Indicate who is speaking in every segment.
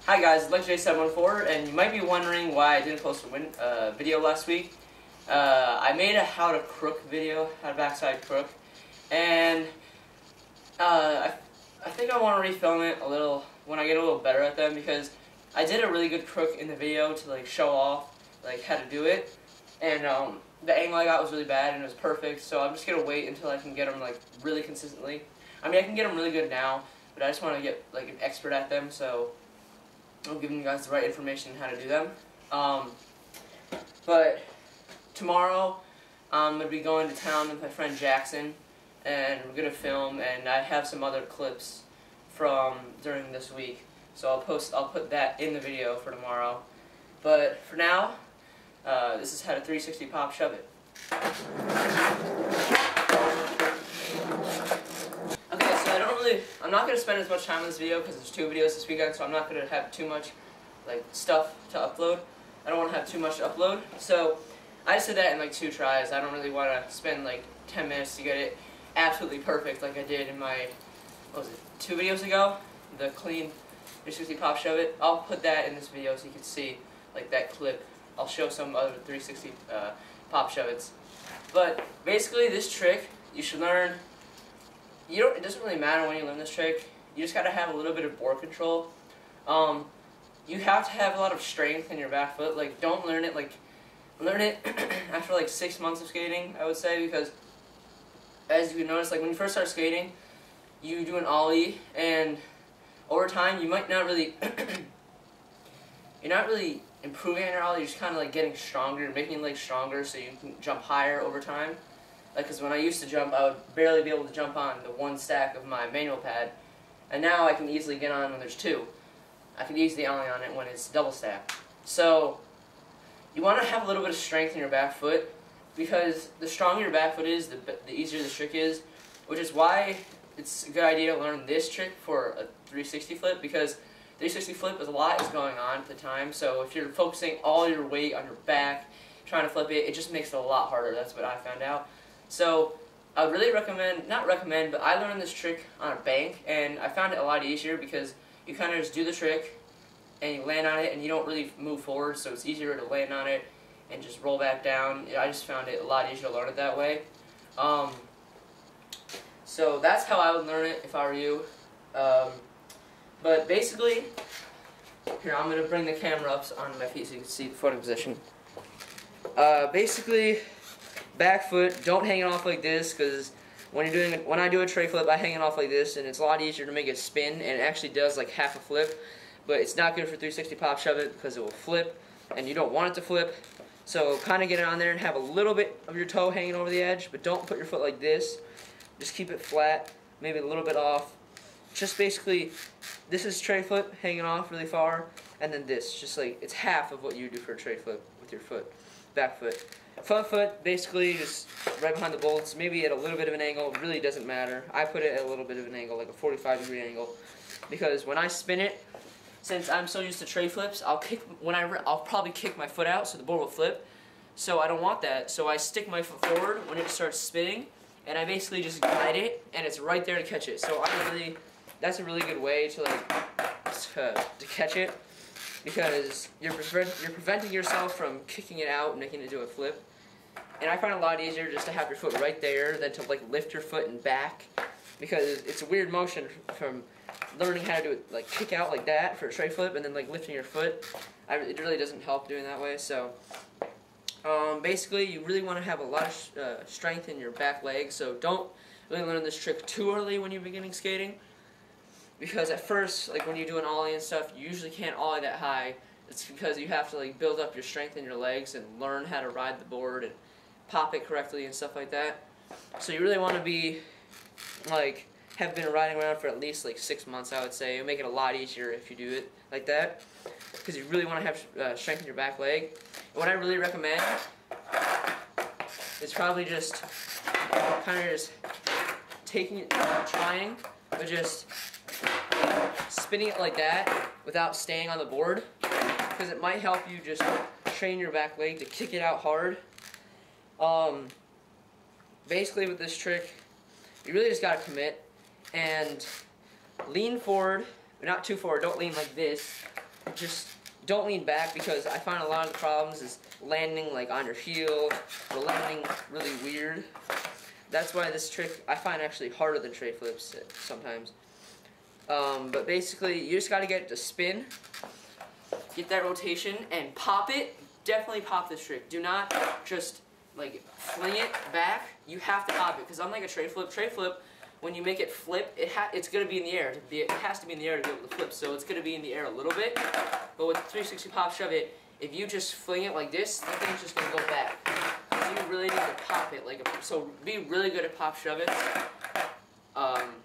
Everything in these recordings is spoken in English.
Speaker 1: Hi guys, it's LexJ714, and you might be wondering why I didn't post a video last week. I made a how to crook video, how to backside crook, and I think I want to refilm it a little when I get a little better at them, because I did a really good crook in the video to like show off like how to do it, and the angle I got was really bad and it was perfect, so I'm just gonna wait until I can get them like really consistently. I mean, I can get them really good now, but I just want to get like an expert at them, so I'm giving you guys the right information on how to do them. But tomorrow I'm going to be going to town with my friend Jackson, and we're going to film, and I have some other clips from during this week, so I'll put that in the video for tomorrow. But for now, this is how to 360 Pop Shuvit. I'm not going to spend as much time on this video because there's 2 videos this weekend, so I'm not going to have too much like stuff to upload. I don't want to have too much to upload, so I just did that in like 2 tries. I don't really want to spend like 10 minutes to get it absolutely perfect like I did in my, what was it, 2 videos ago, the clean 360 Pop Shuvit. I'll put that in this video so you can see like that clip. I'll show some other 360 Pop Shuvits. But basically this trick you should learn. It doesn't really matter when you learn this trick. You just got to have a little bit of board control. You have to have a lot of strength in your back foot. Like, don't learn it learn it after like 6 months of skating, I would say, because as you can notice, like when you first start skating, you do an ollie, and over time you might not really you're not really improving on your ollie. You're just kind of like getting stronger, making your legs stronger so you can jump higher over time. Like, because when I used to jump, I would barely be able to jump on the 1 stack of my manual pad, and now I can easily get on when there's 2. I can easily ollie on it when it's double stack. So you want to have a little bit of strength in your back foot, because the stronger your back foot is, the easier the trick is, which is why it's a good idea to learn this trick for a 360 flip, because 360 flip is a lot is going on at the time, so if you're focusing all your weight on your back, trying to flip it, it just makes it a lot harder. That's what I found out. So I would really not recommend, but I learned this trick on a bank, and I found it a lot easier because you kind of just do the trick and you land on it and you don't really move forward, so it's easier to land on it and just roll back down. I just found it a lot easier to learn it that way. So that's how I would learn it if I were you. But basically, here, I'm going to bring the camera up on my feet so you can see the footing position. Basically, back foot, don't hang it off like this, because when I do a tray flip, I hang it off like this, and it's a lot easier to make it spin, and it actually does like half a flip, but it's not good for 360 Pop Shuvit because it will flip, and you don't want it to flip. So kind of get it on there and have a little bit of your toe hanging over the edge, but don't put your foot like this. Just keep it flat, maybe a little bit off. Just basically, this is tray flip hanging off really far, and then this, just like it's half of what you do for a tray flip with your foot, back foot. Front foot, basically just right behind the bolts, maybe at a little bit of an angle. It really doesn't matter. I put it at a little bit of an angle, like a 45-degree angle, because when I spin it, since I'm so used to tray flips, I'll probably kick my foot out so the board will flip. So I don't want that. So I stick my foot forward when it starts spinning, and I basically just guide it, and it's right there to catch it. So that's a really good way to to catch it, because you're preventing yourself from kicking it out and making it do a flip. And I find it a lot easier just to have your foot right there than to like lift your foot and back, because it's a weird motion from learning how to do it, like kick out like that for a tray flip and then like lifting your foot. It really doesn't help doing that way. So basically, you really want to have a lot of strength in your back leg, so don't really learn this trick too early when you're beginning skating, because at first, like when you do an ollie and stuff, you usually can't ollie that high. It's because you have to like build up your strength in your legs and learn how to ride the board and pop it correctly and stuff like that. So you really want to be like have been riding around for at least like 6 months, I would say. It'll make it a lot easier if you do it like that, because you really want to have strength in your back leg. And what I really recommend is probably just kind of just taking it, trying, but just spinning it like that without staying on the board, because it might help you just train your back leg to kick it out hard. Basically with this trick, you really just got to commit and lean forward, but not too forward. Don't lean like this. just don't lean back, because I find a lot of the problems is landing like on your heel or landing really weird. That's why this trick I find actually harder than tray flips sometimes. But basically, you just got to get it to spin, get that rotation, and pop it. Definitely pop this trick. Do not just like fling it back. You have to pop it, because unlike a tray flip, when you make it flip, it's going to be in the air. It has to be in the air to be able to flip, so it's going to be in the air a little bit. But with the 360 Pop Shove It, if you just fling it like this, that thing's just going to go back. So you really need to pop it. So be really good at Pop Shove It.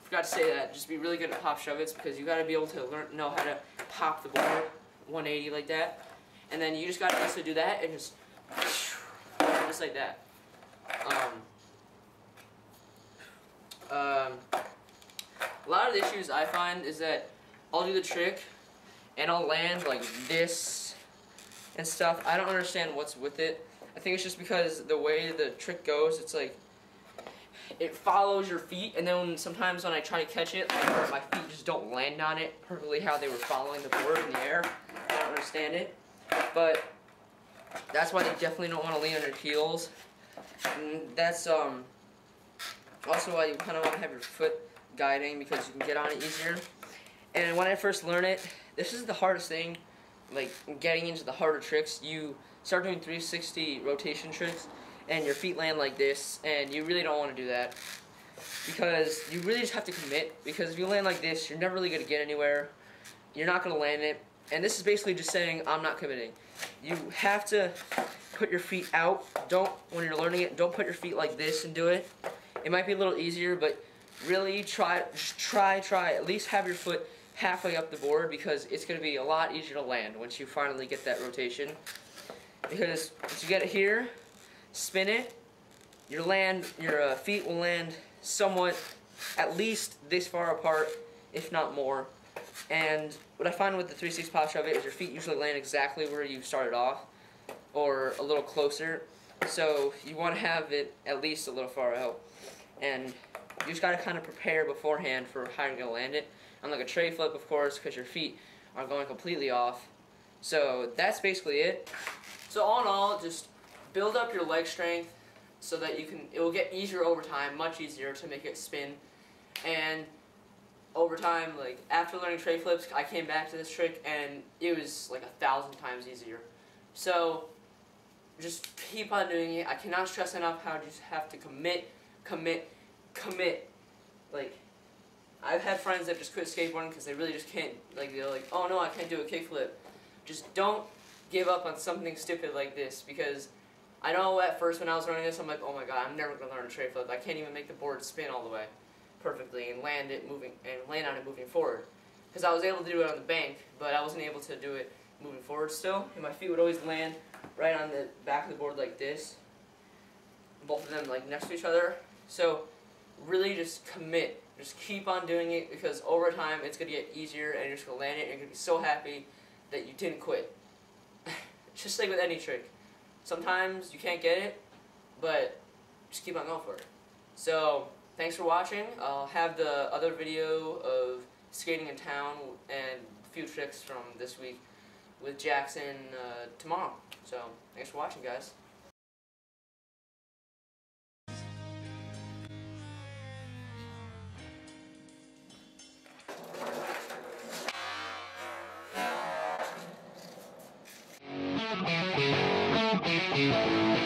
Speaker 1: Forgot to say that. Just be really good at Pop Shove It's, because you got to be able to know how to pop the board 180 like that. And then you just got to also do that and just like that. A lot of the issues I find is that I'll do the trick and I'll land like this and stuff. I don't understand what's with it. I think it's just because the way the trick goes, it's like it follows your feet, and then sometimes when I try to catch it, like, my feet just don't land on it perfectly how they were following the board in the air. I don't understand it. But that's why they definitely don't want to lean on your heels. And that's also why you kind of want to have your foot guiding, because you can get on it easier. And when I first learned it, this is the hardest thing, like getting into the harder tricks. You start doing 360 rotation tricks and your feet land like this, and you really don't want to do that, because you really just have to commit, because if you land like this, you're never really going to get anywhere. You're not going to land it. And this is basically just saying, I'm not committing. You have to put your feet out. When you're learning it, don't put your feet like this and do it. It might be a little easier, but really try, at least have your foot halfway up the board, because it's going to be a lot easier to land once you finally get that rotation. Because once you get it here, spin it, your feet will land somewhat, at least this far apart, if not more. And what I find with the 360 Pop Shove It is your feet usually land exactly where you started off, or a little closer. So you want to have it at least a little far out. And you just got to kind of prepare beforehand for how you're going to land it. Unlike a tray flip, of course, because your feet are going completely off. So that's basically it. So all in all, just build up your leg strength so that it will get easier over time, much easier to make it spin. And over time, like after learning tray flips, I came back to this trick and it was like 1,000 times easier. So just keep on doing it. I cannot stress enough how you just have to commit. Like, I've had friends that just quit skateboarding because they really just can't, like, they're like, oh no, I can't do a kickflip. Just don't give up on something stupid like this, because I know at first when I was learning this, I'm like, oh my god, I'm never going to learn a tray flip. I can't even make the board spin all the way perfectly and land on it moving forward. Because I was able to do it on the bank, but I wasn't able to do it moving forward still, and my feet would always land right on the back of the board like this, both of them like next to each other. So really just commit, just keep on doing it, because over time it's going to get easier and you're just going to land it and you're going to be so happy that you didn't quit. Just like with any trick, sometimes you can't get it, but just keep on going for it. So thanks for watching. I'll have the other video of skating in town and a few tricks from this week with Jackson tomorrow. So thanks for watching, guys.
Speaker 2: Thank you.